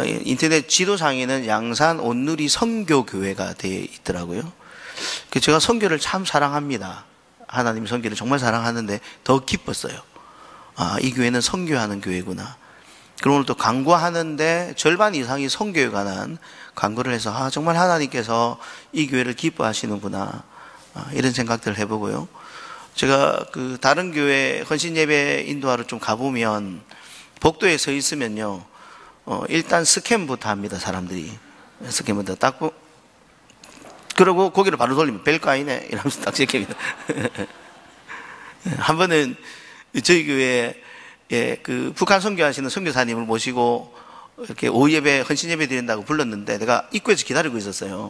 인터넷 지도상에는 양산 온누리 선교교회가 되어 있더라고요. 제가 선교를 참 사랑합니다. 하나님 선교를 정말 사랑하는데 더 기뻤어요. 아, 이 교회는 선교하는 교회구나. 그리고 오늘 또 강구하는데 절반 이상이 선교에 관한 강구를 해서 아, 정말 하나님께서 이 교회를 기뻐하시는구나. 이런 생각들을 해보고요. 제가 다른 교회 헌신예배 인도하러 좀 가보면 복도에 서 있으면요, 일단 스캔부터 합니다. 사람들이 스캔부터 딱 그러고 고개를 바로 돌리면 별거 아니네 이러면서 딱 제킵니다. 한 번은 저희 교회에 북한 선교하시는 선교사님을 모시고 이렇게 오후 예배 헌신 예배 드린다고 불렀는데 내가 입구에서 기다리고 있었어요.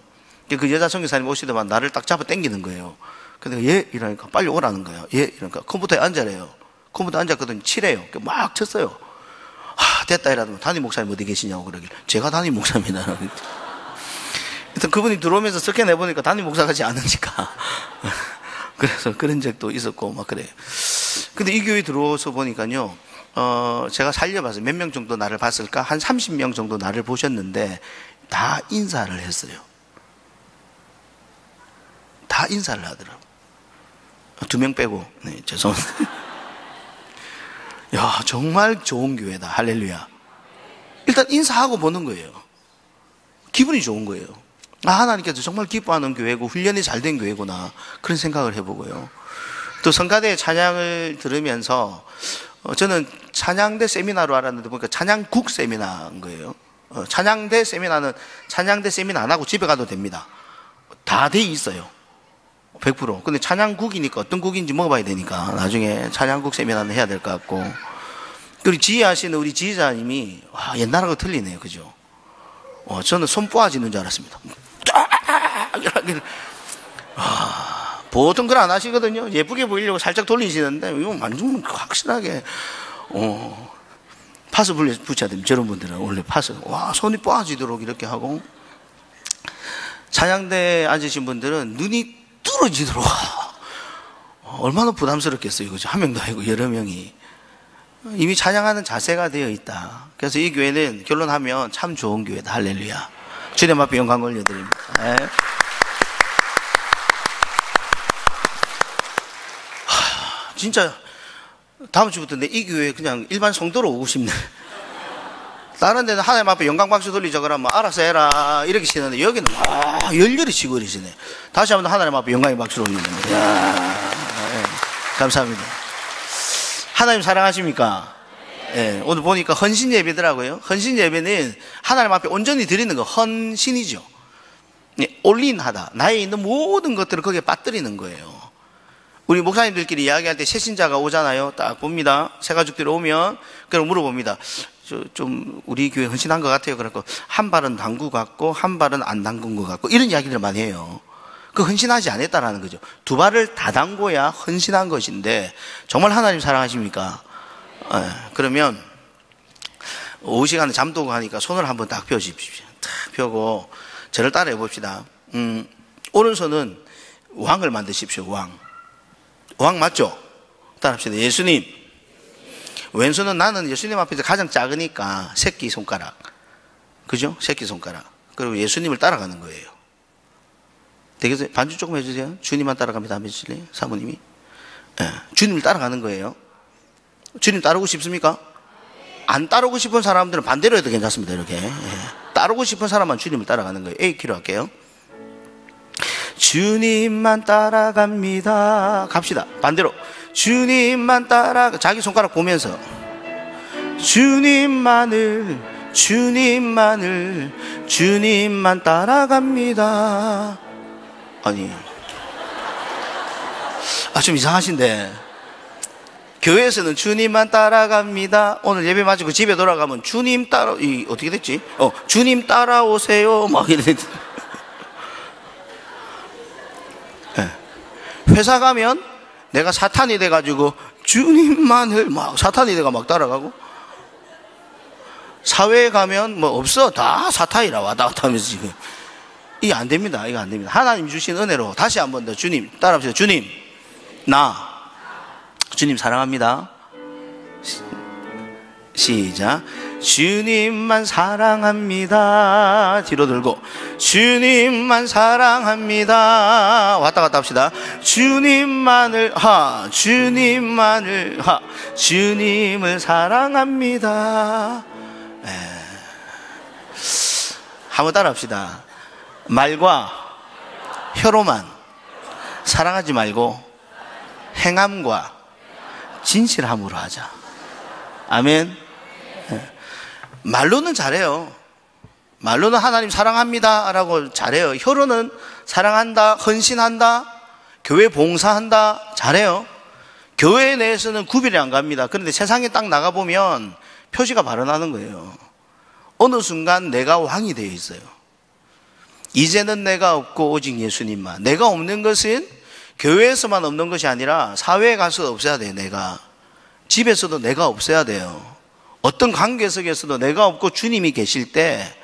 그 여자 선교사님 오시더만 나를 딱 잡아 당기는 거예요. 근데 예 이러니까 빨리 오라는 거예요. 예 이러니까 컴퓨터에 앉아래요. 컴퓨터에 앉았거든요. 치래요. 막 쳤어요. 아, 됐다 이러더니 담임 목사님 어디 계시냐고 그러길래 제가 담임 목사입니다. 일단 그분이 들어오면서 스캔 해보니까 담임 목사 같지 않으니까 그래서 그런 적도 있었고 막 그래요. 근데 이 교회 들어와서 보니까요, 제가 살려봤어요. 몇 명 정도 나를 봤을까? 한 30명 정도 나를 보셨는데 다 인사를 했어요. 다 인사를 하더라고요. 2명 빼고. 네, 죄송합니다. 야, 정말 좋은 교회다. 할렐루야. 일단 인사하고 보는 거예요. 기분이 좋은 거예요. 아, 하나님께서 정말 기뻐하는 교회고 훈련이 잘 된 교회구나. 그런 생각을 해보고요. 또 성가대 찬양을 들으면서 저는 찬양대 세미나로 알았는데 보니까 찬양국 세미나인 거예요. 찬양대 세미나는 찬양대 세미나 안 하고 집에 가도 됩니다. 다 돼 있어요. 100%. 근데 찬양국이니까 어떤 국인지 먹어봐야 되니까 나중에 찬양국 세미나는 해야 될 것 같고. 그리고 지휘하시는 우리 지휘자님이 와, 옛날하고 틀리네요. 그죠? 저는 손 뿌아지는 줄 알았습니다. 보통 그걸 안 하시거든요. 예쁘게 보이려고 살짝 돌리시는데 이거 완전 확실하게 파스 붙여야 됩니다. 저런 분들은 원래 파스 와 손이 뿌아지도록 이렇게 하고, 찬양대에 앉으신 분들은 눈이 뚫어지도록 얼마나 부담스럽겠어요. 그죠? 한 명도 아니고 여러 명이 이미 찬양하는 자세가 되어 있다. 그래서 이 교회는 결론하면 참 좋은 교회다. 할렐루야. 주님 앞에 영광 올려드립니다. 네. 진짜 다음 주부터 내 이 교회 그냥 일반 성도로 오고 싶네. 다른 데는 하나님 앞에 영광 박수 돌리자 그러면 알아서 해라 이렇게 치는데 여기는 열렬히 치고 그러시네. 다시 한번 하나님 앞에 영광의 박수를 올립니다. 네. 감사합니다. 하나님 사랑하십니까? 네. 오늘 보니까 헌신 예배더라고요. 헌신 예배는 하나님 앞에 온전히 드리는 거 헌신이죠. 네. 올인하다. 나에 있는 모든 것들을 거기에 빠뜨리는 거예요. 우리 목사님들끼리 이야기할 때 새신자가 오잖아요. 딱 봅니다. 새 가족들이 오면 그럼 물어봅니다. 좀 우리 교회 헌신한 것 같아요. 그래서 한 발은 담그 같고 한 발은 안 담근 것 같고 이런 이야기를 많이 해요. 그 헌신하지 않았다라는 거죠. 2발을 다 담궈야 헌신한 것인데 정말 하나님 사랑하십니까? 그러면 오후 시간에 잠도 오고 하니까 손을 한번 딱 펴주십시오. 딱 펴고 저를 따라해 봅시다. 오른손은 왕을 만드십시오. 왕 맞죠? 따라합시다. 예수님. 왼손은 나는 예수님 앞에서 가장 작으니까 새끼손가락. 그죠? 새끼손가락. 그리고 예수님을 따라가는 거예요. 되겠어요? 반주 조금 해주세요. 주님만 따라갑니다. 한번 해주실래요? 사모님이. 네. 주님을 따라가는 거예요. 주님 따르고 싶습니까? 안 따르고 싶은 사람들은 반대로 해도 괜찮습니다. 이렇게. 네. 따르고 싶은 사람만 주님을 따라가는 거예요. A 키로 할게요. 주님만 따라갑니다. 갑시다. 반대로. 주님만 자기 손가락 보면서 주님만 따라갑니다. 아니, 좀 이상하신데 교회에서는 주님만 따라갑니다. 오늘 예배 마치고 집에 돌아가면 주님 어떻게 됐지? 주님 따라오세요. 막 이래. 네. 회사 가면 내가 사탄이 돼가지고 주님만을 막 사탄이 돼가 막 따라가고, 사회에 가면 뭐 없어 다 사탄이라 왔다 갔다 하면서 지금 이게 안 됩니다. 이거 안 됩니다. 하나님 주신 은혜로 다시 한 번 더 주님 따라합시다. 주님 주님 사랑합니다. 시작. 주님만 사랑합니다. 뒤로 들고 주님만 사랑합니다. 왔다 갔다 합시다. 주님만을 주님만을 주님을 사랑합니다. 한번 따라 합시다. 말과 혀로만 사랑하지 말고 행함과 진실함으로 하자. 아멘. 말로는 잘해요. 말로는 하나님 사랑합니다 라고 잘해요. 혀로는 사랑한다, 헌신한다, 교회 봉사한다 잘해요. 교회 내에서는 구별이 안 갑니다. 그런데 세상에 딱 나가보면 표시가 발언하는 거예요. 어느 순간 내가 왕이 되어 있어요. 이제는 내가 없고 오직 예수님만. 내가 없는 것은 교회에서만 없는 것이 아니라 사회에 가서 없어야 돼요. 내가 집에서도 내가 없어야 돼요. 어떤 관계 속에서도 내가 없고 주님이 계실 때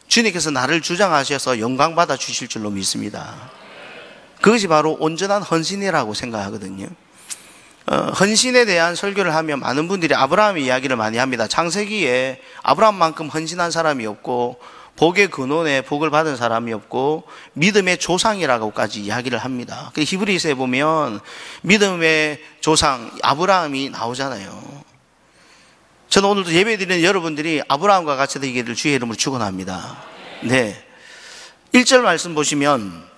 주님께서 나를 주장하셔서 영광 받아 주실 줄로 믿습니다. 그것이 바로 온전한 헌신이라고 생각하거든요. 헌신에 대한 설교를 하면 많은 분들이 아브라함의 이야기를 많이 합니다. 창세기에 아브라함만큼 헌신한 사람이 없고 복의 근원에 복을 받은 사람이 없고 믿음의 조상이라고까지 이야기를 합니다. 히브리서에 보면 믿음의 조상 아브라함이 나오잖아요. 저는 오늘도 예배드리는 여러분들이 아브라함과 같이 되기를 주의 이름으로 축원합니다. 네, 1절 말씀 보시면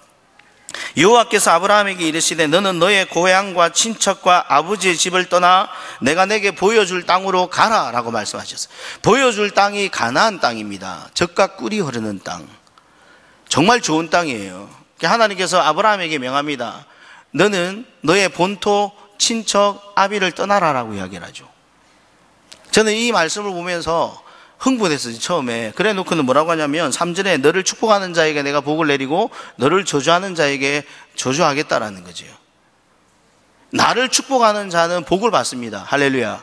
여호와께서 아브라함에게 이르시되 너는 너의 고향과 친척과 아버지의 집을 떠나 내가 내게 보여줄 땅으로 가라 라고 말씀하셨어요. 보여줄 땅이 가나안 땅입니다. 젖과 꿀이 흐르는 땅, 정말 좋은 땅이에요. 하나님께서 아브라함에게 명합니다. 너는 너의 본토 친척 아비를 떠나라 라고 이야기를 하죠. 저는 이 말씀을 보면서 흥분했어요. 처음에. 그래 놓고는 뭐라고 하냐면 3절에 너를 축복하는 자에게 내가 복을 내리고 너를 저주하는 자에게 저주하겠다라는 거죠. 나를 축복하는 자는 복을 받습니다. 할렐루야.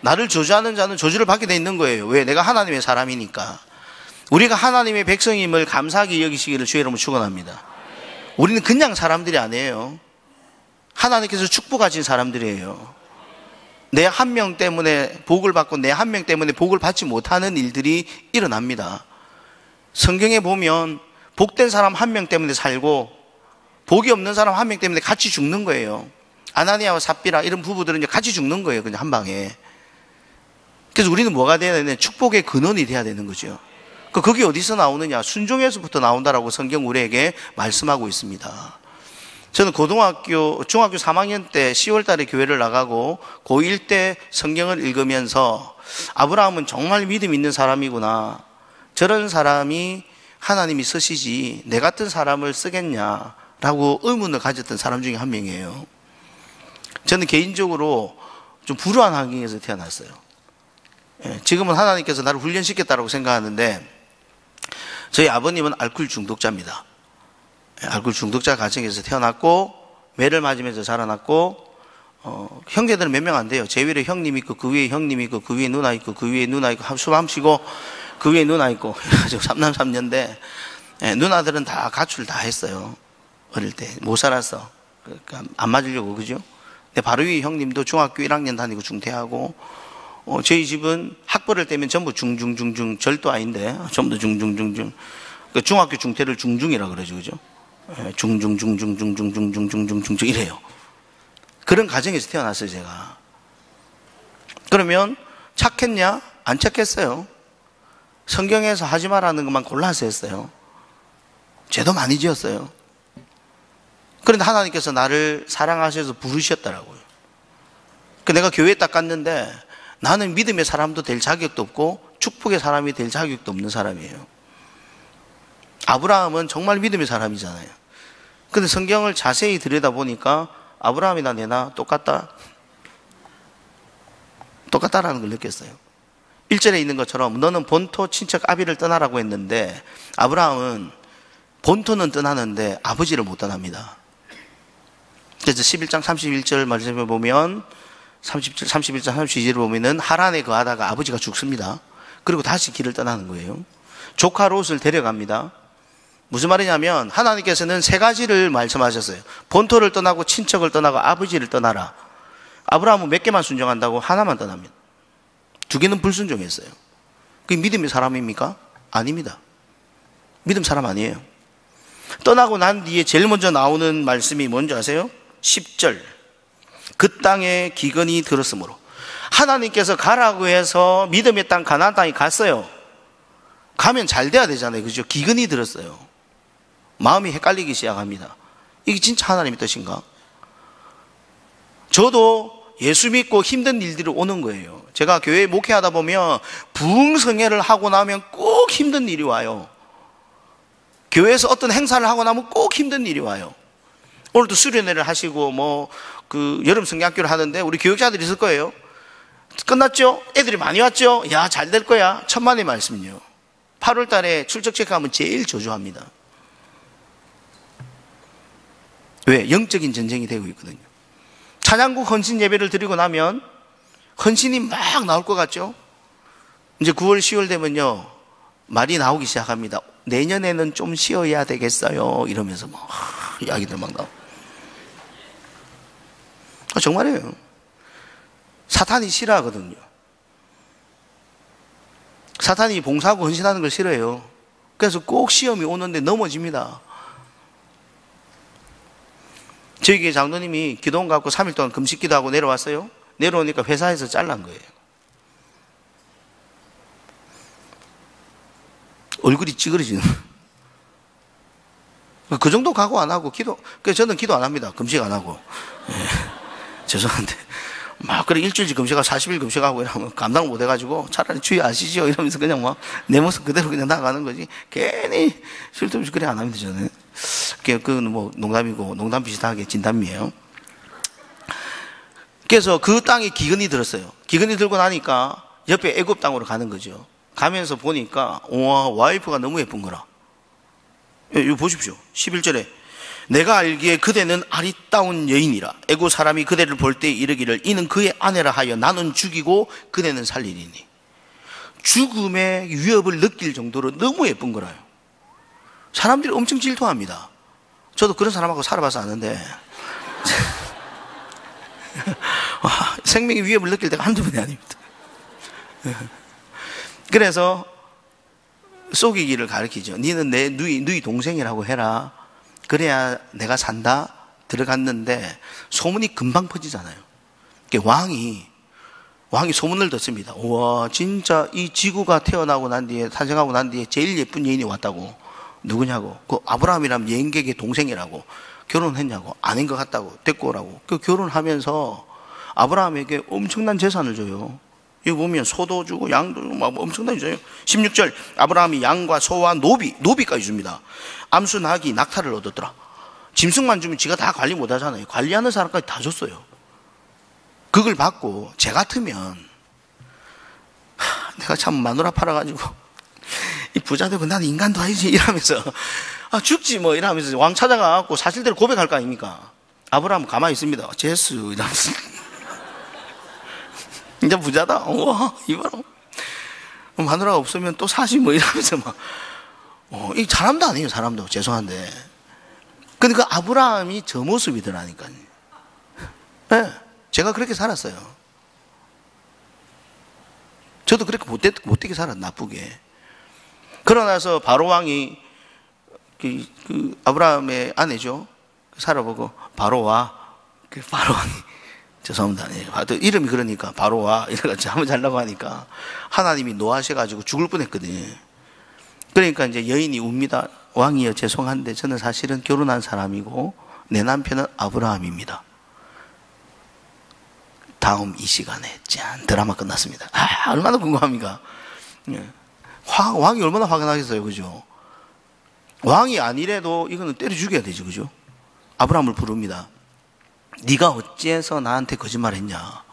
나를 저주하는 자는 저주를 받게 돼 있는 거예요. 왜? 내가 하나님의 사람이니까. 우리가 하나님의 백성임을 감사하게 여기시기를 주의 이름으로 축원합니다. 우리는 그냥 사람들이 아니에요. 하나님께서 축복하신 사람들이에요. 내 한 명 때문에 복을 받고 내 한 명 때문에 복을 받지 못하는 일들이 일어납니다. 성경에 보면 복된 사람 한 명 때문에 살고 복이 없는 사람 한 명 때문에 같이 죽는 거예요. 아나니아와 삽비라 이런 부부들은 이제 같이 죽는 거예요. 그냥 한 방에. 그래서 우리는 뭐가 돼야 되냐? 축복의 근원이 돼야 되는 거죠. 그게 어디서 나오느냐? 순종에서부터 나온다라고 성경 우리에게 말씀하고 있습니다. 저는 중학교 3학년 때 10월 달에 교회를 나가고 고1 때 성경을 읽으면서 아브라함은 정말 믿음 있는 사람이구나. 저런 사람이 하나님이 쓰시지 내 같은 사람을 쓰겠냐라고 의문을 가졌던 사람 중에 한 명이에요. 저는 개인적으로 좀 불우한 환경에서 태어났어요. 지금은 하나님께서 나를 훈련시켰다고 생각하는데 저희 아버님은 알코올 중독자입니다. 알코올 중독자 가정에서 태어났고 매를 맞으면서 자라났고 형제들은 몇 명 안 돼요. 제 위에 형님 있고 그 위에 형님 있고 그 위에 누나 있고 그 위에 누나 있고 숨 쉬고 그 위에 누나 있고 그래가지고 3남 3녀인데 누나들은 다 가출 다 했어요. 어릴 때 못 살았어. 그러니까 안 맞으려고. 그죠? 근데 바로 위에 형님도 중학교 1학년 다니고 중퇴하고 저희 집은 학벌을 떼면 전부 중중중중 절도 아닌데 전부 중중중중. 그 중학교 중퇴를 중중이라 그러죠. 그죠? 중중중중중중중중중중 이래요. 그런 가정에서 태어났어요. 제가. 그러면 착했냐? 안 착했어요. 성경에서 하지 말라는 것만 골라서 했어요. 죄도 많이 지었어요. 그런데 하나님께서 나를 사랑하셔서 부르셨더라고요. 내가 교회에 딱 갔는데 나는 믿음의 사람도 될 자격도 없고 축복의 사람이 될 자격도 없는 사람이에요. 아브라함은 정말 믿음의 사람이잖아요. 근데 성경을 자세히 들여다보니까 아브라함이나 내나 똑같다라는 걸 느꼈어요. 1절에 있는 것처럼 너는 본토 친척 아비를 떠나라고 했는데 아브라함은 본토는 떠나는데 아버지를 못 떠납니다. 그래서 11장 31절 말씀을 보면 31장 32절을 보면은 하란에 거하다가 아버지가 죽습니다. 그리고 다시 길을 떠나는 거예요. 조카 롯을 데려갑니다. 무슨 말이냐면 하나님께서는 세 가지를 말씀하셨어요. 본토를 떠나고 친척을 떠나고 아버지를 떠나라. 아브라함은 몇 개만 순종한다고 하나만 떠납니다. 두 개는 불순종했어요. 그게 믿음의 사람입니까? 아닙니다. 믿음 사람 아니에요. 떠나고 난 뒤에 제일 먼저 나오는 말씀이 뭔지 아세요? 10절. 그 땅에 기근이 들었으므로. 하나님께서 가라고 해서 믿음의 땅 가나안 땅에 갔어요. 가면 잘 돼야 되잖아요. 그죠? 기근이 들었어요. 마음이 헷갈리기 시작합니다. 이게 진짜 하나님의 뜻인가? 저도 예수 믿고 힘든 일들이 오는 거예요. 제가 교회 목회하다 보면 부흥성회를 하고 나면 꼭 힘든 일이 와요. 교회에서 어떤 행사를 하고 나면 꼭 힘든 일이 와요. 오늘도 수련회를 하시고 여름 성경학교를 하는데 우리 교육자들이 있을 거예요. 끝났죠? 애들이 많이 왔죠? 야, 잘 될 거야. 천만의 말씀이요. 8월 달에 출석 체크하면 제일 저주합니다. 왜? 영적인 전쟁이 되고 있거든요. 찬양국 헌신 예배를 드리고 나면 헌신이 막 나올 것 같죠? 이제 9월, 10월 되면요, 말이 나오기 시작합니다. 내년에는 좀 쉬어야 되겠어요. 이러면서 이야기들 막 나오고. 정말이에요. 사탄이 싫어하거든요. 사탄이 봉사하고 헌신하는 걸 싫어해요. 그래서 꼭 시험이 오는데 넘어집니다. 저희 교회 장로님이 기도원 갖고 3일 동안 금식 기도하고 내려왔어요. 내려오니까 회사에서 잘란 거예요. 얼굴이 찌그러지는. 그 정도 각오 안 하고 그래서 저는 기도 안 합니다. 금식 안 하고. 죄송한데. 그래 일주일치 금식하고 40일 금식하고 이러면 감당 못 해가지고 차라리 주의 아시죠? 이러면서 그냥 내 모습 그대로 그냥 나가는 거지. 괜히 쓸데없이 그래 안 합니다, 저는. 그건 농담이고, 농담 비슷하게 진담이에요. 그래서 그 땅에 기근이 들었어요. 기근이 들고 나니까 옆에 애굽 땅으로 가는 거죠. 가면서 보니까, 와, 와이프가 너무 예쁜 거라. 이거 보십시오. 11절에. 내가 알기에 그대는 아리따운 여인이라. 애굽 사람이 그대를 볼 때 이르기를 이는 그의 아내라 하여 나는 죽이고 그대는 살리리니. 죽음의 위협을 느낄 정도로 너무 예쁜 거라요. 사람들이 엄청 질투합니다. 저도 그런 사람하고 살아봐서 아는데 생명의 위협을 느낄 때가 한두 번이 아닙니다. 그래서 속이기를 가르치죠. 너는 내 누이 동생이라고 해라. 그래야 내가 산다. 들어갔는데 소문이 금방 퍼지잖아요. 왕이 소문을 듣습니다. 우와, 진짜 이 지구가 탄생하고 난 뒤에 제일 예쁜 여인이 왔다고. 누구냐고. 그 아브라함이라면 여인객의 동생이라고. 결혼했냐고. 아닌 것 같다고. 데리고 오라고. 그 결혼하면서 아브라함에게 엄청난 재산을 줘요. 이거 보면 소도 주고 양도 주고 엄청나게 줘요. 16절 아브라함이 양과 소와 노비까지 줍니다. 암수 나귀 낙타를 얻었더라. 짐승만 주면 지가 다 관리 못 하잖아요. 관리하는 사람까지 다 줬어요. 그걸 받고 제 같으면 내가 참 마누라 팔아가지고 이 부자 되고 난 인간도 아니지 이러면서 죽지 이러면서 왕 찾아가고 사실대로 고백할 거 아닙니까? 아브라함은 가만히 있습니다. 제스 이러면서 이제 부자다. 우와, 이봐라. 마누라가 없으면 또 사시 이러면서 이 사람도 아니에요, 사람도. 죄송한데. 근데 그 아브라함이 저 모습이더라니까요. 네, 제가 그렇게 살았어요. 저도 그렇게 못되게 살았, 나쁘게. 그러나서 바로왕이 그 아브라함의 아내죠. 살아보고 바로와. 그 바로왕이 죄송합니다. 이름이 그러니까 바로와 이래가지고 한번 잘라고 하니까 하나님이 노하셔가지고 죽을 뻔했거든요. 그러니까 이제 여인이 웁니다. 왕이여 죄송한데 저는 사실은 결혼한 사람이고 내 남편은 아브라함입니다. 다음 이 시간에 짠 드라마 끝났습니다. 얼마나 궁금합니까? 왕이 얼마나 화가 나겠어요, 그죠? 왕이 아니래도 이거는 때려 죽여야 되죠, 그죠? 아브라함을 부릅니다. 네가 어째서 나한테 거짓말했냐?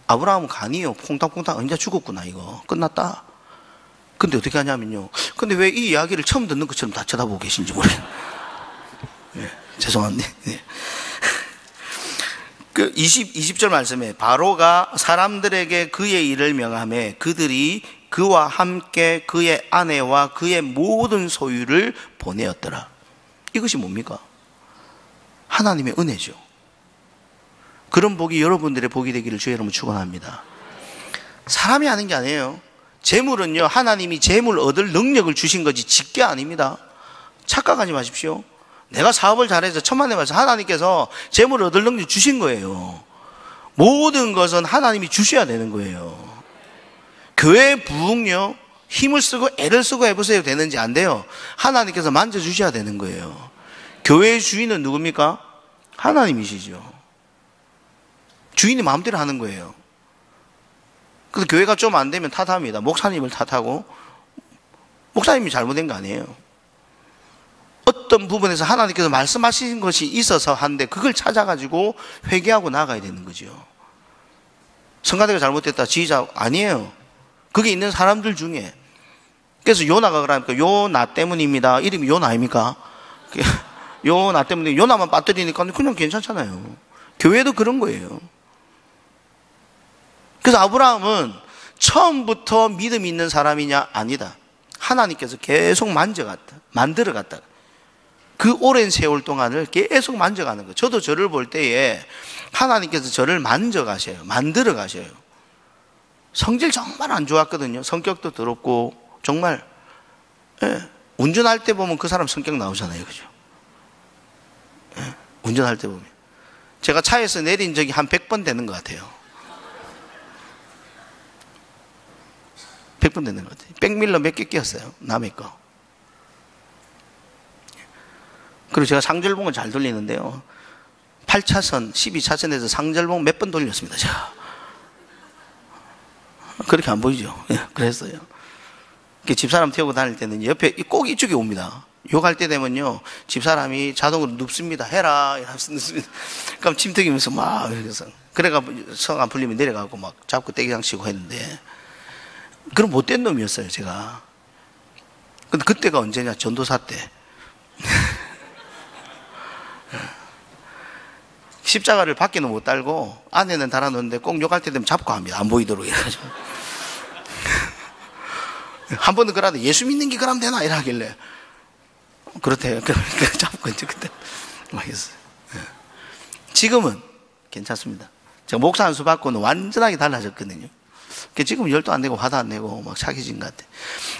아브라함은 간이요. 퐁당퐁당 언제 죽었구나 이거 끝났다. 근데 어떻게 하냐면요. 근데 왜 이 이야기를 처음 듣는 것처럼 다 쳐다보고 계신지 모르겠어요. 네, 죄송한데. 네. 그 20절 말씀에 바로가 사람들에게 그의 일을 명하매 그들이 그와 함께 그의 아내와 그의 모든 소유를 보내었더라. 이것이 뭡니까? 하나님의 은혜죠. 그런 복이 여러분들의 복이 되기를 주의 이름으로 축원합니다. 사람이 하는 게 아니에요. 재물은요, 하나님이 재물 얻을 능력을 주신 거지 직계 아닙니다. 착각하지 마십시오. 내가 사업을 잘해서 천만에 말해서 하나님께서 재물을 얻을 능력 주신 거예요. 모든 것은 하나님이 주셔야 되는 거예요. 교회 부흥요, 힘을 쓰고 애를 쓰고 해보세요. 되는지 안 돼요. 하나님께서 만져주셔야 되는 거예요. 교회의 주인은 누굽니까? 하나님이시죠. 주인이 마음대로 하는 거예요. 그래서 교회가 좀 안 되면 탓합니다. 목사님을 탓하고, 목사님이 잘못된 거 아니에요. 어떤 부분에서 하나님께서 말씀하신 것이 있어서 하는데 그걸 찾아가지고 회개하고 나가야 되는 거죠. 성가대가 잘못됐다 지휘자 아니에요. 그게 있는 사람들 중에. 그래서 요나가 그러니까 요나 때문입니다. 이름이 요나 아닙니까? 요나 때문에 요나만 빠뜨리니까 그냥 괜찮잖아요. 교회도 그런 거예요. 그래서 아브라함은 처음부터 믿음이 있는 사람이냐? 아니다. 하나님께서 계속 만들어갔다. 그 오랜 세월 동안을 계속 만져가는 거예요. 저도 저를 볼 때에 하나님께서 저를 만져가셔요. 만들어 가셔요. 성질 정말 안 좋았거든요. 성격도 더럽고 정말, 예. 운전할 때 보면 그 사람 성격 나오잖아요. 그죠? 예. 운전할 때 보면 제가 차에서 내린 적이 한 100번 되는 것 같아요. 100번 되는 것 같아요. 백밀러 몇 개 끼었어요. 남의 거. 그리고 제가 상절봉을 잘 돌리는데요, 8차선 12차선에서 상절봉 몇 번 돌렸습니다. 제가 그렇게 안 보이죠? 예, 그랬어요. 집사람 태우고 다닐 때는 옆에 꼭 이쪽에 옵니다. 욕할 때 되면요, 집사람이 자동으로 눕습니다. 해라 이러면서 눕습니다. 그럼 침튀기면서 막 그래서 그래가 성 안 풀리면 내려가고 막 잡고 떼기장 치고 했는데, 그런 못된 놈이었어요 제가. 근데 그때가 언제냐? 전도사 때. 십자가를 밖에는 못 달고 안에는 달아놓는데 꼭 욕할 때 되면 잡고 합니다. 안 보이도록 해가지고. 한 번은 그러는데 예수 믿는 게 그러면 되나? 이러길래 그렇대요. 그러니까 잡고 이제 그때 막 했어요. 지금은 괜찮습니다. 제가 목사 한 수 받고는 완전하게 달라졌거든요. 지금 열도 안 내고 화도 안 내고 막 착해진 것 같아요.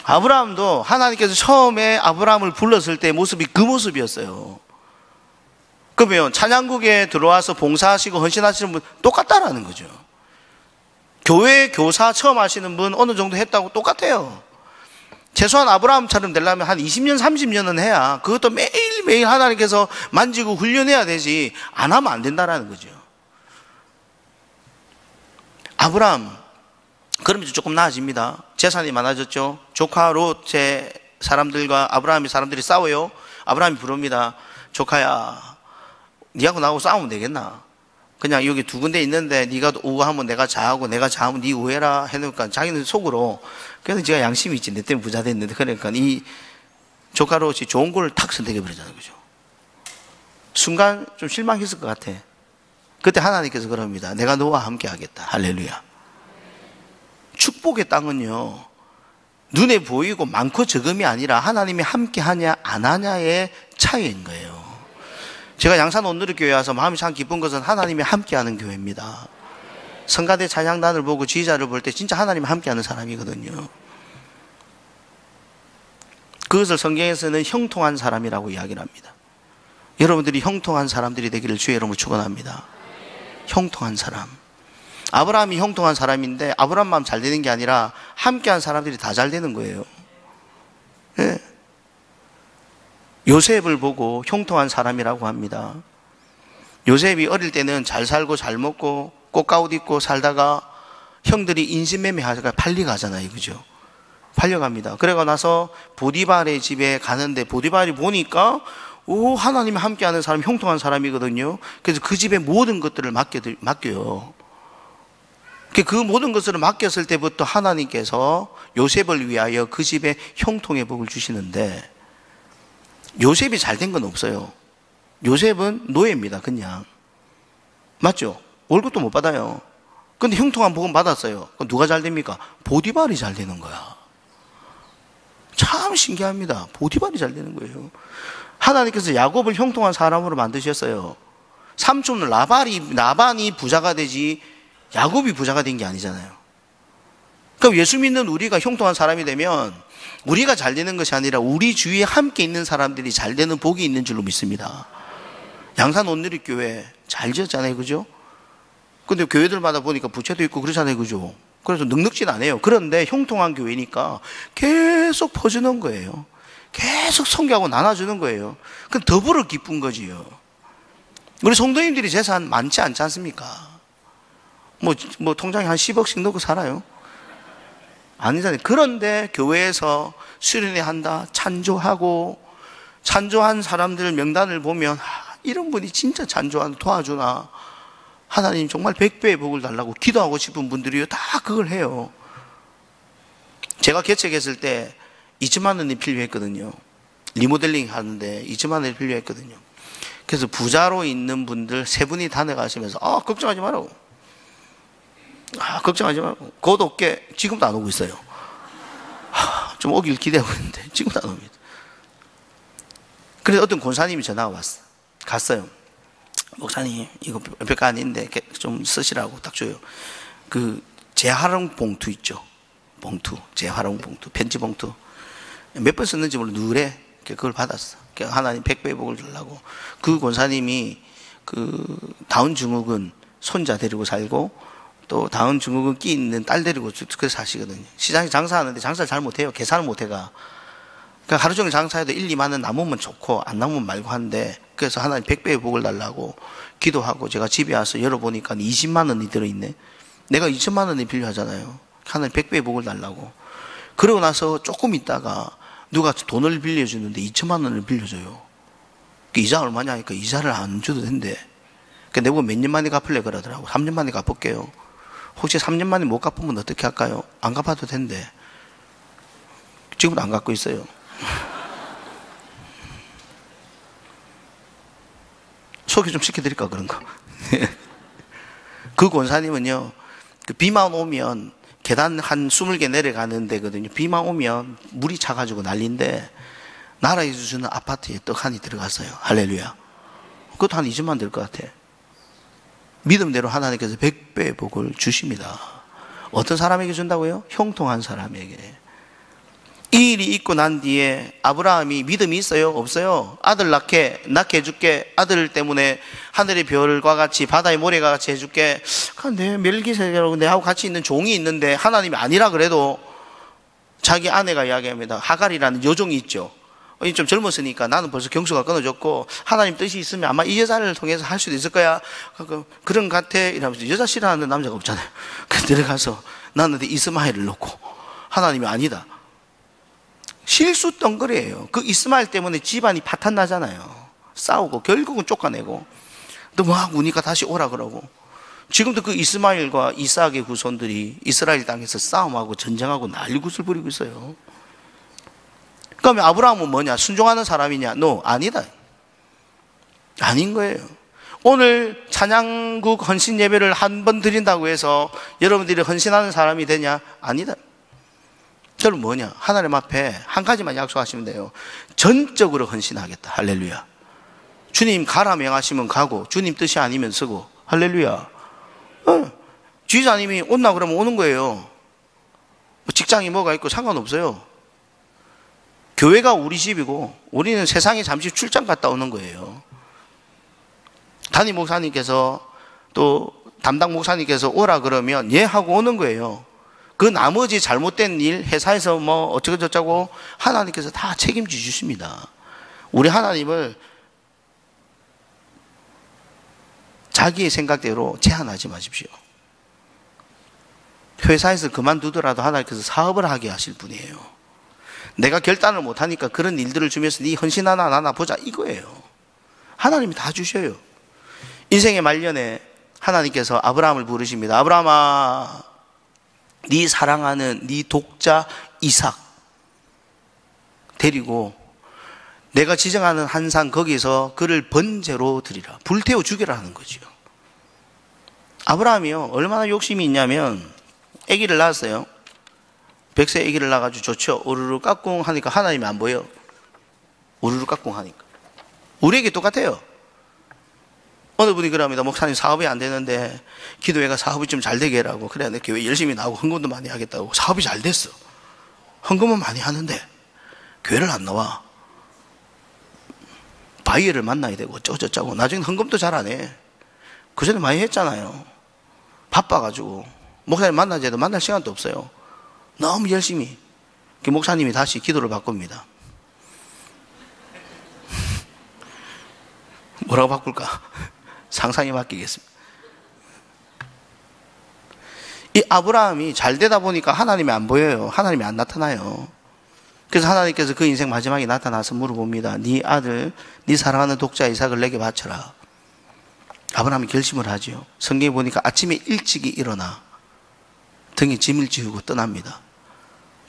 아브라함도 하나님께서 처음에 아브라함을 불렀을 때 모습이 그 모습이었어요. 그러면 찬양국에 들어와서 봉사하시고 헌신하시는 분 똑같다라는 거죠. 교회 교사 처음 하시는 분 어느 정도 했다고 똑같아요. 최소한 아브라함처럼 되려면 한 20년 30년은 해야, 그것도 매일매일 하나님께서 만지고 훈련해야 되지, 안 하면 안 된다라는 거죠. 아브라함 그러면서 조금 나아집니다. 재산이 많아졌죠. 조카 롯의 사람들과 아브라함의 사람들이 싸워요. 아브라함이 부릅니다. 조카야, 니하고 나하고 싸우면 되겠나? 그냥 여기 두 군데 있는데 네가 우하면 내가 좌하고 내가 좌하면 네 우해라 해놓으니까 자기는 속으로, 그래서 제가 양심이 있지, 내 때문에 부자 됐는데, 그러니까 이 조카 롯이 좋은 걸 탁 선택해버리잖아요. 그죠? 순간 좀 실망했을 것 같아. 그때 하나님께서 그럽니다. 내가 너와 함께 하겠다. 할렐루야. 축복의 땅은요, 눈에 보이고 많고 적음이 아니라 하나님이 함께 하냐 안 하냐의 차이인 거예요. 제가 양산 온누리교회 와서 마음이 참 기쁜 것은 하나님이 함께하는 교회입니다. 성가대 찬양단을 보고 지휘자를 볼 때 진짜 하나님이 함께하는 사람이거든요. 그것을 성경에서는 형통한 사람이라고 이야기를 합니다. 여러분들이 형통한 사람들이 되기를 주의 이름으로 축원합니다. 형통한 사람. 아브라함이 형통한 사람인데 아브라함만 잘 되는 게 아니라 함께한 사람들이 다 잘 되는 거예요. 네. 요셉을 보고 형통한 사람이라고 합니다. 요셉이 어릴 때는 잘 살고 잘 먹고 꽃가옷 입고 살다가 형들이 인신매매하다가 팔려가잖아요. 그죠? 팔려갑니다. 그러고 나서 보디발의 집에 가는데 보디발이 보니까 하나님이 함께하는 사람, 형통한 사람이거든요. 그래서 그 집의 모든 것들을 맡겨요. 그 모든 것을 맡겼을 때부터 하나님께서 요셉을 위하여 그 집에 형통의 복을 주시는데, 요셉이 잘된 건 없어요. 요셉은 노예입니다. 그냥. 맞죠? 월급도 못 받아요. 근데 형통한 복은 받았어요. 그럼 누가 잘 됩니까? 보디발이 잘 되는 거야. 참 신기합니다. 보디발이 잘 되는 거예요. 하나님께서 야곱을 형통한 사람으로 만드셨어요. 삼촌 라반이 부자가 되지 야곱이 부자가 된 게 아니잖아요. 그럼 예수 믿는 우리가 형통한 사람이 되면 우리가 잘 되는 것이 아니라 우리 주위에 함께 있는 사람들이 잘 되는 복이 있는 줄로 믿습니다. 양산 온누리교회 잘 지었잖아요, 그죠? 근데 교회들마다 보니까 부채도 있고 그러잖아요, 그죠? 그래서 넉넉진 않아요. 그런데 형통한 교회니까 계속 퍼주는 거예요. 계속 성교하고 나눠주는 거예요. 그럼 더불어 기쁜 거지요. 우리 성도님들이 재산 많지 않지 않습니까? 뭐 통장에 한 10억씩 넣고 살아요? 아니잖아요. 그런데 교회에서 수련회 한다, 찬조한 사람들 명단을 보면 이런 분이 진짜 찬조한 도와주나, 하나님 정말 100배의 복을 달라고 기도하고 싶은 분들이요, 다 그걸 해요. 제가 개척했을 때 2천만 원이 필요했거든요. 리모델링 하는데 2천만 원이 필요했거든요. 그래서 부자로 있는 분들 세 분이 다녀가시면서 걱정하지 말라고, 걱정하지 말고, 곧 올게. 지금도 안 오고 있어요. 좀 오길 기대하고 있는데 지금도 안 옵니다. 그래서 어떤 권사님이 전화가 왔어. 갔어요. 목사님, 이거 별거 아닌데 좀 쓰시라고 딱 줘요. 그 재활용 봉투 있죠, 봉투, 재활용 봉투, 편지 봉투. 몇 번 썼는지 몰라, 누래. 그걸 받았어. 하나님 100배의 복을 주려고. 그 권사님이 그 다운 증후군 손자 데리고 살고, 또 다운 증후군 끼 있는 딸 데리고 그래서 사시거든요. 시장에 장사하는데 장사를 잘 못해요. 계산을 못해가. 그러니까 하루 종일 장사해도 1, 2만 원 남으면 좋고 안 남으면 말고 한데, 그래서 하나님 100배의 복을 달라고 기도하고 제가 집에 와서 열어보니까 20만 원이 들어있네. 내가 2천만 원이 필요하잖아요. 하나님 100배의 복을 달라고. 그러고 나서 조금 있다가 누가 돈을 빌려주는데 2천만 원을 빌려줘요. 이자 얼마냐 하니까 이자를 안 줘도 된대. 그러니까 내보고 몇 년 만에 갚을래 그러더라고. 3년 만에 갚을게요. 혹시 3년 만에 못 갚으면 어떻게 할까요? 안 갚아도 된대. 지금도 안 갚고 있어요. 소개 좀 시켜드릴까, 그런 거. 그 권사님은요, 그 비만 오면 계단 한 20개 내려가는 데거든요. 비만 오면 물이 차가지고 난리인데, 나라에서 주는 아파트에 떡 하나 들어갔어요. 할렐루야. 그것도 한 20만 될 것 같아. 믿음대로 하나님께서 100배의 복을 주십니다. 어떤 사람에게 준다고요? 형통한 사람에게. 이 일이 있고 난 뒤에 아브라함이 믿음이 있어요? 없어요? 아들 낳게 해줄게. 아들 때문에 하늘의 별과 같이 바다의 모래가 같이 해줄게. 내 멜기세덱하고 내하고 같이 있는 종이 있는데 하나님이 아니라 그래도 자기 아내가 이야기합니다. 하갈이라는 여종이 있죠. 좀 젊었으니까 나는 벌써 경수가 끊어졌고 하나님 뜻이 있으면 아마 이 여자를 통해서 할 수도 있을 거야. 그런 것 같아. 이러면서 여자 싫어하는 남자가 없잖아요. 그래서 들어가서 나는 이스마엘을 놓고, 하나님이 아니다. 실수 덩거리예요. 그 이스마엘 때문에 집안이 파탄 나잖아요. 싸우고 결국은 쫓아내고, 또 막 우니까 다시 오라 그러고. 지금도 그 이스마엘과 이삭의 후손들이 이스라엘 땅에서 싸움하고 전쟁하고 난리굿을 부리고 있어요. 그러면 아브라함은 뭐냐? 순종하는 사람이냐? 아니다. 아닌 거예요. 오늘 찬양국 헌신 예배를 한 번 드린다고 해서 여러분들이 헌신하는 사람이 되냐? 아니다. 저는 뭐냐? 하나님 앞에 한 가지만 약속하시면 돼요. 전적으로 헌신하겠다. 할렐루야. 주님 가라 명하시면 가고, 주님 뜻이 아니면 서고. 할렐루야. 지휘자님이 온나 그러면 오는 거예요. 직장이 뭐가 있고 상관없어요. 교회가 우리 집이고 우리는 세상에 잠시 출장 갔다 오는 거예요. 담임 목사님께서 또 담당 목사님께서 오라 그러면 예 하고 오는 거예요. 그 나머지 잘못된 일, 회사에서 뭐 어쩌고저쩌고 하나님께서 다 책임져 주십니다. 우리 하나님을 자기의 생각대로 제한하지 마십시오. 회사에서 그만두더라도 하나님께서 사업을 하게 하실 분이에요. 내가 결단을 못하니까 그런 일들을 주면서 네 헌신 하나 나나 보자, 이거예요. 하나님이 다 주셔요. 인생의 말년에 하나님께서 아브라함을 부르십니다. 아브라함아, 네 사랑하는 네 독자 이삭 데리고 내가 지정하는 한 산 거기서 그를 번제로 드리라. 불태워 죽이라 하는 거죠. 아브라함이요, 얼마나 욕심이 있냐면 아기를 낳았어요. 백세 아기를 낳아가지고 좋죠. 우르르 깍꿍 하니까 하나님이 안 보여. 우르르 깍꿍 하니까. 우리에게 똑같아요. 어느 분이 그럽니다. 목사님 사업이 안 되는데 기도회가 사업이 좀 잘 되게 하라고. 그래야 내 교회 열심히 나오고 헌금도 많이 하겠다고. 사업이 잘 됐어. 헌금은 많이 하는데 교회를 안 나와. 바이어를 만나야 되고 어쩌고 나중에 헌금도 잘 안 해. 그전에 많이 했잖아요. 바빠가지고 목사님 만나자 해도 만날 시간도 없어요. 너무 열심히. 목사님이 다시 기도를 바꿉니다. 뭐라고 바꿀까? 상상에 맡기겠습니다. 이 아브라함이 잘 되다 보니까 하나님이 안 보여요. 하나님이 안 나타나요. 그래서 하나님께서 그 인생 마지막에 나타나서 물어봅니다. 네 아들, 네 사랑하는 독자 이삭을 내게 바쳐라. 아브라함이 결심을 하죠. 성경에 보니까 아침에 일찍이 일어나 등에 짐을 지우고 떠납니다.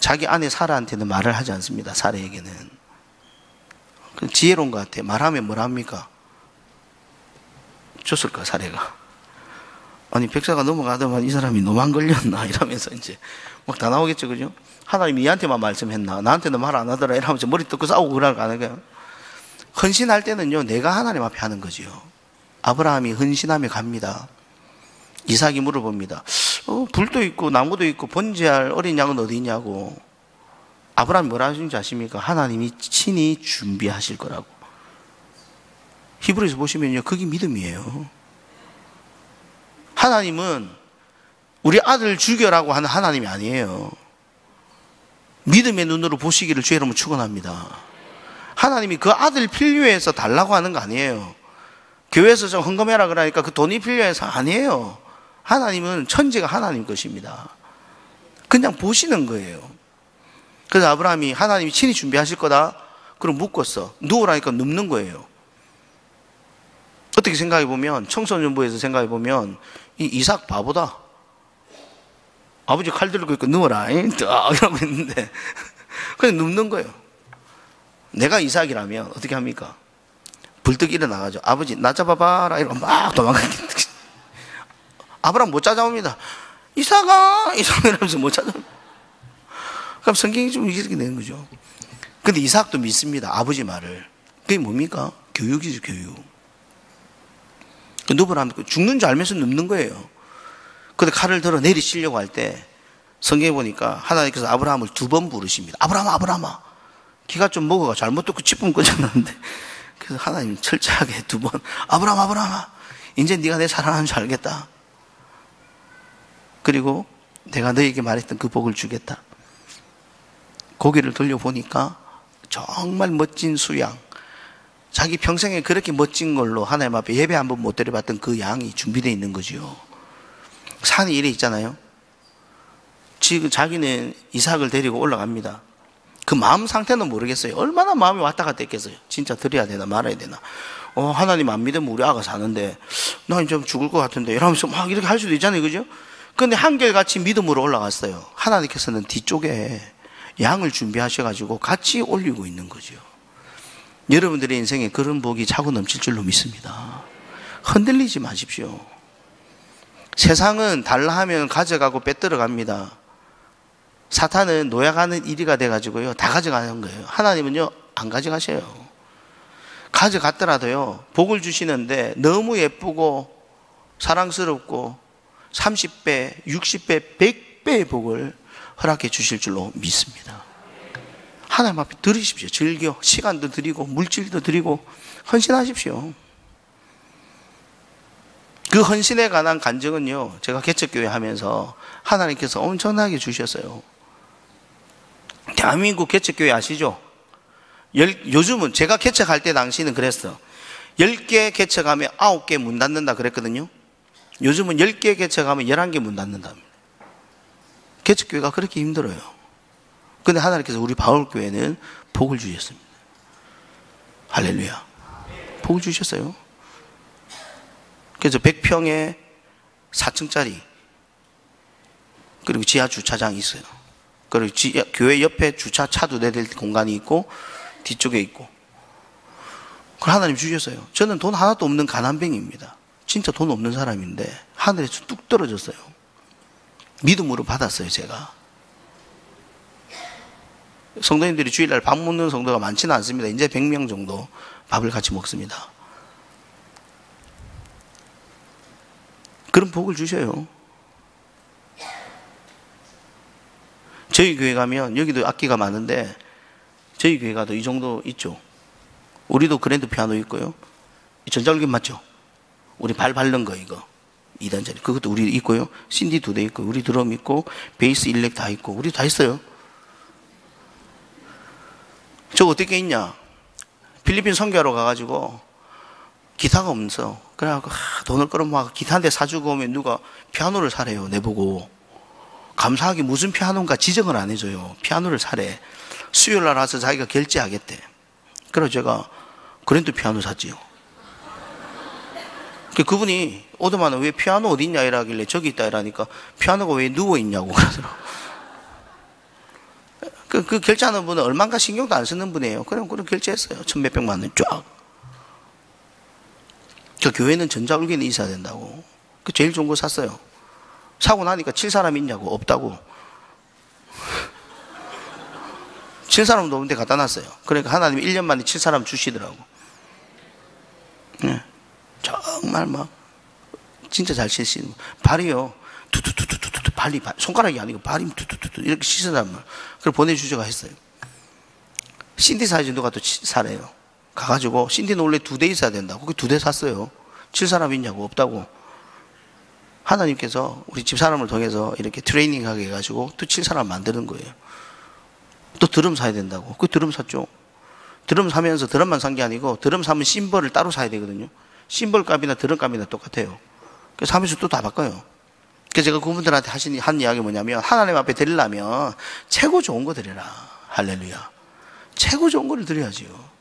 자기 아내 사라한테는 말을 하지 않습니다. 사라에게는. 지혜로운 것 같아요. 말하면 뭐라 합니까? 줬을까, 사례가? 아니, 백사가 넘어가더만 이 사람이 노만 걸렸나? 이러면서 이제 막 다 나오겠죠, 그죠? 하나님이 얘한테만 말씀했나? 나한테는 말 안 하더라? 이러면서 머리 뜯고 싸우고 그러는 거예요. 헌신할 때는요, 내가 하나님 앞에 하는 거지요. 아브라함이 헌신하며 갑니다. 이삭이 물어봅니다. 불도 있고 나무도 있고 번제할 어린 양은 어디 있냐고. 아브라함이 뭐라 하시는지 아십니까? 하나님이 친히 준비하실 거라고. 히브리서 보시면요, 그게 믿음이에요. 하나님은 우리 아들 죽여라고 하는 하나님이 아니에요. 믿음의 눈으로 보시기를 주의 이름으로 축원합니다. 하나님이 그 아들 필요해서 달라고 하는 거 아니에요. 교회에서 좀 헌금해라 그러니까 그 돈이 필요해서 아니에요. 하나님은 천지가 하나님 것입니다. 그냥 보시는 거예요. 그래서 아브라함이 하나님이 친히 준비하실 거다. 그럼 묶었어. 누우라니까 눕는 거예요. 어떻게 생각해 보면, 청소년부에서 생각해 보면 이 이삭 바보다. 아버지 칼 들고 있고 누워라 이러고 있는데 그냥 눕는 거예요. 내가 이삭이라면 어떻게 합니까? 불떡 일어나가지고 아버지 나 잡아봐라 이러고 막 도망가겠다. 아브라함 못 찾아옵니다. 이삭아 이러면서 못 찾아옵니다. 그럼 성경이 좀 이렇게 되는 거죠. 근데 이삭도 믿습니다. 아버지 말을. 그게 뭡니까? 교육이죠, 교육. 누구라면 죽는 줄 알면서 눕는 거예요. 근데 칼을 들어 내리치려고 할 때 성경에 보니까 하나님께서 아브라함을 2번 부르십니다. 아브라함아, 아브라함아. 기가 좀 먹어가 잘못 듣고 찌쁨 꺼졌는데 그래서 하나님 철저하게 2번 아브라함, 아브라함아. 이제 네가 내 사랑하는 줄 알겠다. 그리고 내가 너에게 말했던 그 복을 주겠다. 고개를 돌려보니까 정말 멋진 수양. 자기 평생에 그렇게 멋진 걸로 하나님 앞에 예배 한 번 못 드려봤던 그 양이 준비되어 있는 거죠. 산이 이래 있잖아요. 지금 자기는 이삭을 데리고 올라갑니다. 그 마음 상태는 모르겠어요. 얼마나 마음이 왔다 갔다 했겠어요. 진짜 드려야 되나 말아야 되나. 하나님 안 믿으면 우리 아가 사는데 나 이제 죽을 것 같은데 이러면서 막 이렇게 할 수도 있잖아요, 그죠? 근데 한결같이 믿음으로 올라갔어요. 하나님께서는 뒤쪽에 양을 준비하셔가지고 같이 올리고 있는 거죠. 여러분들의 인생에 그런 복이 차고 넘칠 줄로 믿습니다. 흔들리지 마십시오. 세상은 달라 하면 가져가고 빼들어 갑니다. 사탄은 노약하는 이리가 돼가지고요, 다 가져가는 거예요. 하나님은요, 안 가져가셔요. 가져갔더라도요, 복을 주시는데 너무 예쁘고 사랑스럽고 30배, 60배, 100배의 복을 허락해 주실 줄로 믿습니다. 하나님 앞에 드리십시오. 즐겨 시간도 드리고 물질도 드리고 헌신하십시오. 그 헌신에 관한 간증은요, 제가 개척교회 하면서 하나님께서 엄청나게 주셨어요. 대한민국 개척교회 아시죠? 요즘은 제가 개척할 때 당시는 그랬어. 10개 개척하면 9개 문 닫는다 그랬거든요. 요즘은 10개 개척하면 11개 문 닫는답니다. 개척교회가 그렇게 힘들어요. 근데 하나님께서 우리 바울교회는 복을 주셨습니다. 할렐루야. 복을 주셨어요. 그래서 100평에 4층짜리, 그리고 지하 주차장이 있어요. 그리고 교회 옆에 차도 내릴 공간이 있고 뒤쪽에 있고. 그걸 하나님 주셨어요. 저는 돈 하나도 없는 가난뱅이입니다. 진짜 돈 없는 사람인데 하늘에서 뚝 떨어졌어요. 믿음으로 받았어요, 제가. 성도님들이 주일날 밥 먹는 성도가 많지는 않습니다. 이제 100명 정도 밥을 같이 먹습니다. 그런 복을 주셔요. 저희 교회 가면 여기도 악기가 많은데 저희 교회 가도 이 정도 있죠. 우리도 그랜드 피아노 있고요. 전자올긴 맞죠? 우리 발 밟는 거 이거 2단짜리 그것도 우리 있고요. 신디 2대 있고 우리 드럼 있고 베이스 일렉 다 있고 우리 다 있어요. 저 어떻게 있냐? 필리핀 선교하러 가가지고 기타가 없어. 그래갖고 돈을 끌어모아 기타 한 대 사주고 오면 누가 피아노를 사래요. 내보고 감사하게 무슨 피아노인가 지정을 안 해줘요. 피아노를 사래. 수요일날 와서 자기가 결제하겠대. 그래서 제가 그랜드 피아노 샀지요. 그분이 오더만은 왜 피아노 어디 있냐 이러길래 저기 있다 이러니까 피아노가 왜 누워있냐고 그러더라고. 그 결제하는 분은 얼마인가 신경도 안 쓰는 분이에요. 그럼 결제했어요. 1,몇백만 원 쫙. 그 교회는 전자올기는 있어야 된다고. 그 제일 좋은 거 샀어요. 사고 나니까 칠 사람 있냐고. 없다고. 칠 사람도 없는데 갖다 놨어요. 그러니까 하나님이 1년 만에 칠 사람 주시더라고. 네. 정말 막 진짜 잘 치시는 발이요. 투투투투투투 발이 손가락이 아니고 발이 투투투투 이렇게 씻어단 말. 그걸 보내주셔가 했어요. 신디사이즈 누가 또 사래요. 가가지고 신디는 원래 2대 있어야 된다고. 그 2대 샀어요. 칠 사람 있냐고. 없다고. 하나님께서 우리 집사람을 통해서 이렇게 트레이닝하게 해가지고 또 칠 사람 만드는 거예요. 또 드럼 사야 된다고. 그 드럼 샀죠. 드럼 사면서 드럼만 산 게 아니고 드럼 사면 심벌을 따로 사야 되거든요. 심벌 값이나 드럼 값이나 똑같아요. 그래서 사면서 또 다 바꿔요. 그래서 제가 그분들한테 한 이야기 뭐냐면 하나님 앞에 드리려면 최고 좋은 거 드려라. 할렐루야. 최고 좋은 거를 드려야지요.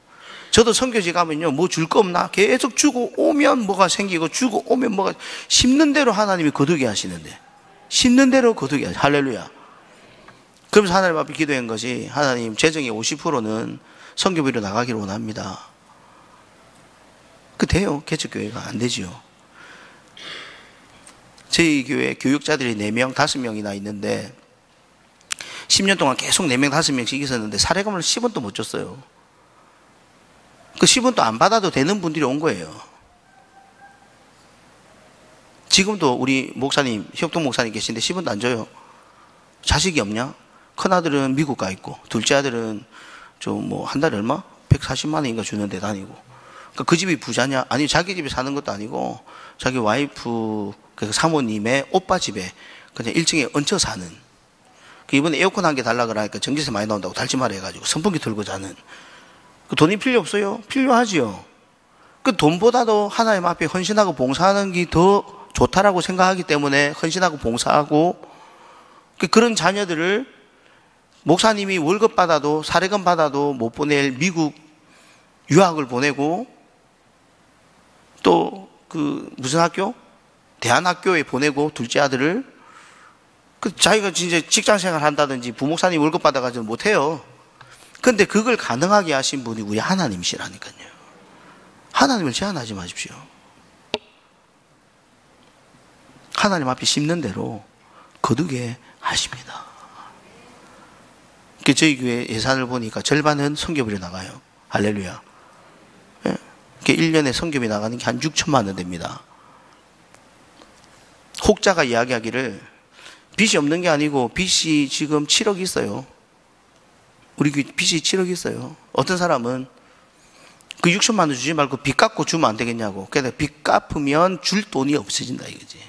저도 선교지 가면요 뭐 줄 거 없나? 계속 주고 오면 뭐가 생기고 주고 오면 뭐가 심는 대로 하나님이 거두게 하시는데 심는 대로 거두게 하시는데 할렐루야. 그러면서 하나님 앞에 기도한 것이 하나님 재정의 50%는 선교비로 나가기를 원합니다. 그 돼요. 개척교회가 안 되지요. 저희 교회 교육자들이 4명, 5명이나 있는데 10년 동안 계속 4명, 5명씩 있었는데 사례금을 10원도 못 줬어요. 그 10원도 안 받아도 되는 분들이 온 거예요. 지금도 우리 목사님, 협동 목사님 계신데 10원도 안 줘요. 자식이 없냐? 큰아들은 미국 가 있고 둘째 아들은 좀 뭐 한 달에 얼마? 140만 원인가 주는데 다니고. 그러니까 그 집이 부자냐? 아니 자기 집에 사는 것도 아니고 자기 와이프 그 사모님의 오빠 집에 그냥 1층에 얹혀 사는. 그 이번에 에어컨 한 개 달라 그러니까 전기세 많이 나온다고 달지 말아 해가지고 선풍기 틀고 자는. 그 돈이 필요 없어요? 필요하지요. 그 돈보다도 하나님 앞에 헌신하고 봉사하는 게 더 좋다라고 생각하기 때문에 헌신하고 봉사하고 그런 자녀들을 목사님이 월급 받아도 사례금 받아도 못 보낼 미국 유학을 보내고 또 그 무슨 학교? 대안학교에 보내고 둘째 아들을 그 자기가 진짜 직장 생활 한다든지 부목사님 월급 받아가지고 못해요. 근데 그걸 가능하게 하신 분이 우리 하나님이시라니까요. 하나님을 제한하지 마십시오. 하나님 앞에 심는 대로 거두게 하십니다. 저희 교회 예산을 보니까 절반은 선교비로 나가요. 할렐루야. 1년에 선교비 나가는 게 한 6천만 원 됩니다. 혹자가 이야기하기를 빚이 없는 게 아니고 빚이 지금 7억 있어요. 우리 빚이 7억 있어요. 어떤 사람은 그 6천만 원 주지 말고 빚 갚고 주면 안 되겠냐고. 그래서 빚 갚으면 줄 돈이 없어진다 이거지.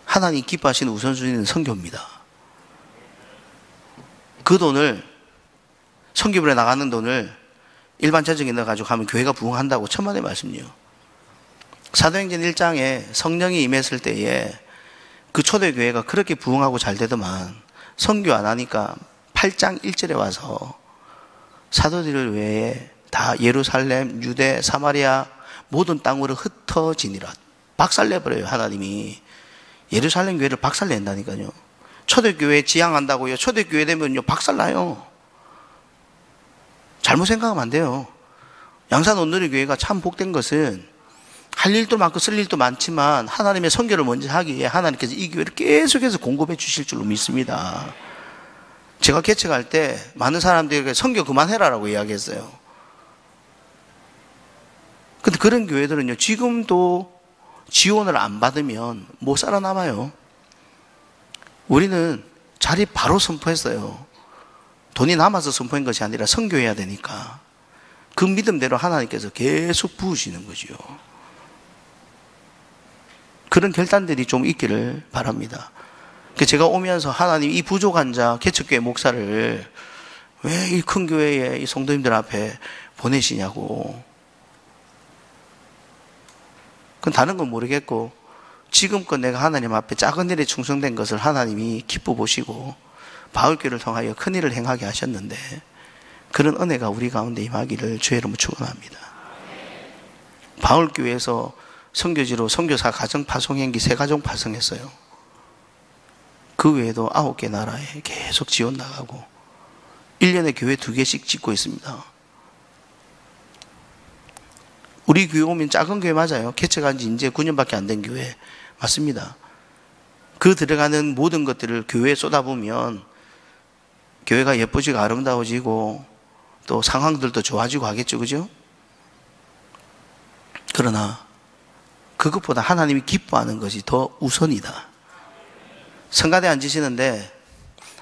하나님 기뻐하시는 우선순위는 선교입니다. 그 돈을 선교비로 나가는 돈을 일반 재정에 넣어가지고 하면 교회가 부흥한다고 천만의 말씀이요. 사도행전 1장에 성령이 임했을 때에 그 초대교회가 그렇게 부흥하고 잘 되더만 선교 안 하니까 8장 1절에 와서 사도들 외에 다 예루살렘, 유대, 사마리아 모든 땅으로 흩어지니라. 박살내버려요. 하나님이 예루살렘 교회를 박살낸다니까요. 초대교회 지향한다고요. 초대교회 되면요 박살나요. 잘못 생각하면 안 돼요. 양산 온누리 교회가 참 복된 것은 할 일도 많고 쓸 일도 많지만 하나님의 선교를 먼저 하기 위해 하나님께서 이 교회를 계속해서 공급해 주실 줄로 믿습니다. 제가 개척할 때 많은 사람들에게 선교 그만해라라고 이야기했어요. 근데 그런 교회들은요 지금도 지원을 안 받으면 못 살아남아요. 우리는 자리 바로 선포했어요. 돈이 남아서 선포한 것이 아니라 선교해야 되니까. 그 믿음대로 하나님께서 계속 부으시는 거죠. 그런 결단들이 좀 있기를 바랍니다. 제가 오면서 하나님 이 부족한 자 개척교회 목사를 왜 이 큰 교회에 이 성도님들 앞에 보내시냐고. 그건 다른 건 모르겠고 지금껏 내가 하나님 앞에 작은 일에 충성된 것을 하나님이 기뻐 보시고 바울교회를 통하여 큰 일을 행하게 하셨는데 그런 은혜가 우리 가운데 임하기를 주의 이름으로 축원합니다. 바울교회에서 선교지로 선교사 가정 파송행기 3가정 파송했어요. 그 외에도 9개 나라에 계속 지원 나가고 1년에 교회 2개씩 짓고 있습니다. 우리 교회 오면 작은 교회 맞아요. 개척한 지 이제 9년밖에 안 된 교회 맞습니다. 그 들어가는 모든 것들을 교회에 쏟아보면 교회가 예뻐지고 아름다워지고 또 상황들도 좋아지고 하겠죠, 그죠? 그러나 그것보다 하나님이 기뻐하는 것이 더 우선이다. 성가대 앉으시는데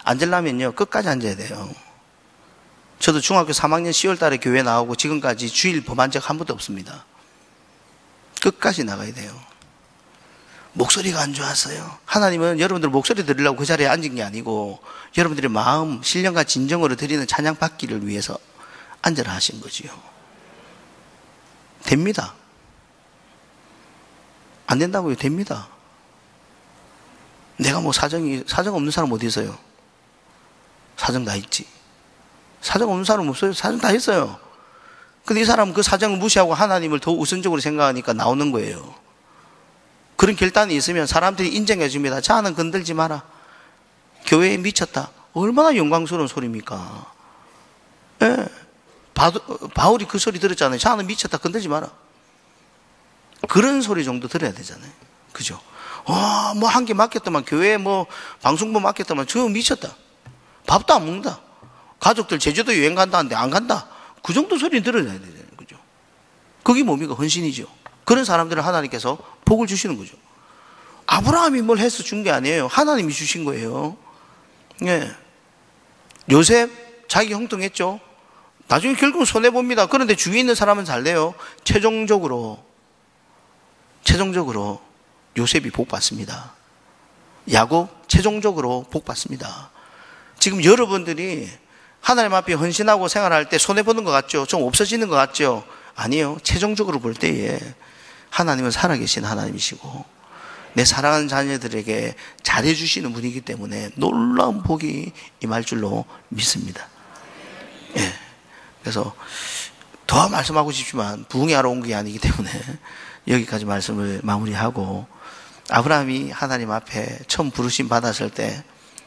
앉으려면요 끝까지 앉아야 돼요. 저도 중학교 3학년 10월 달에 교회 나오고 지금까지 주일 범한 적 한 번도 없습니다. 끝까지 나가야 돼요. 목소리가 안 좋았어요. 하나님은 여러분들 목소리 들으려고 그 자리에 앉은 게 아니고 여러분들의 마음, 신령과 진정으로 드리는 찬양 받기를 위해서 앉으라 하신 거지요. 됩니다. 안 된다고요? 됩니다. 내가 뭐 사정 없는 사람 어디 있어요? 사정 다 있지. 사정 없는 사람 없어요? 사정 다 있어요. 근데 이 사람은 그 사정을 무시하고 하나님을 더 우선적으로 생각하니까 나오는 거예요. 그런 결단이 있으면 사람들이 인정해 줍니다. 자는 건들지 마라. 교회에 미쳤다. 얼마나 영광스러운 소리입니까? 예. 바울이 그 소리 들었잖아요. 자는 미쳤다. 건들지 마라. 그런 소리 정도 들어야 되잖아요. 그죠? 뭐 한 개 맡겼더만, 교회에 뭐 방송부 맡겼더만, 저 미쳤다. 밥도 안 먹는다. 가족들 제주도 여행 간다는데 안 간다. 그 정도 소리는 들어야 되잖아요. 그죠? 그게 뭡니까? 헌신이죠. 그런 사람들을 하나님께서 복을 주시는 거죠. 아브라함이 뭘 해서 준 게 아니에요. 하나님이 주신 거예요. 예. 요셉 자기 형통했죠. 나중에 결국은 손해봅니다. 그런데 주위에 있는 사람은 잘 돼요. 최종적으로 요셉이 복 받습니다. 야곱 최종적으로 복 받습니다. 지금 여러분들이 하나님 앞에 헌신하고 생활할 때 손해보는 것 같죠? 좀 없어지는 것 같죠? 아니에요. 최종적으로 볼 때에 하나님은 살아계신 하나님이시고 내 사랑하는 자녀들에게 잘해주시는 분이기 때문에 놀라운 복이 임할 줄로 믿습니다. 예. 그래서 더 말씀하고 싶지만 부흥회하러 온 게 아니기 때문에 여기까지 말씀을 마무리하고, 아브라함이 하나님 앞에 처음 부르심 받았을 때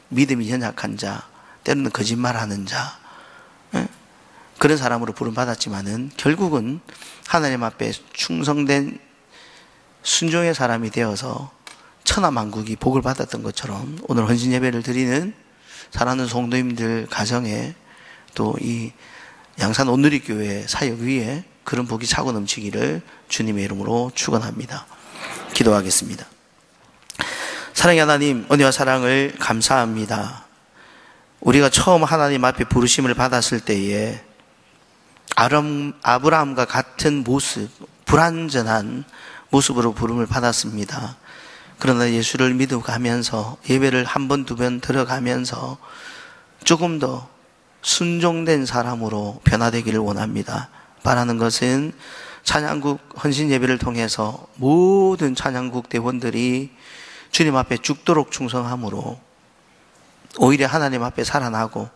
믿음이 연약한 자, 때로는 거짓말하는 자, 그런 사람으로 부름 받았지만은 결국은 하나님 앞에 충성된 순종의 사람이 되어서 천하만국이 복을 받았던 것처럼 오늘 헌신 예배를 드리는 사랑하는 성도님들 가정에 또 이 양산 온누리교회 사역 위에 그런 복이 차고 넘치기를 주님의 이름으로 축원합니다. 기도하겠습니다. 사랑의 하나님, 은혜와 사랑을 감사합니다. 우리가 처음 하나님 앞에 부르심을 받았을 때에 아브라함과 같은 모습, 불완전한 모습으로 부름을 받았습니다. 그러나 예수를 믿어가면서 예배를 한 번, 두 번 들어가면서 조금 더 순종된 사람으로 변화되기를 원합니다. 바라는 것은 찬양국 헌신 예배를 통해서 모든 찬양국 대원들이 주님 앞에 죽도록 충성함으로 오히려 하나님 앞에 살아나고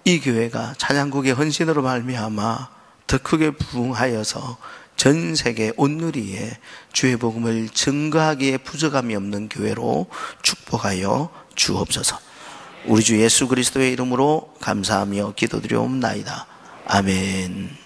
이 교회가 찬양국의 헌신으로 말미암아 더 크게 부흥하여서 전 세계 온누리에 주의 복음을 증거하기에 부족함이 없는 교회로 축복하여 주옵소서. 우리 주 예수 그리스도의 이름으로 감사하며 기도드리옵나이다. 아멘.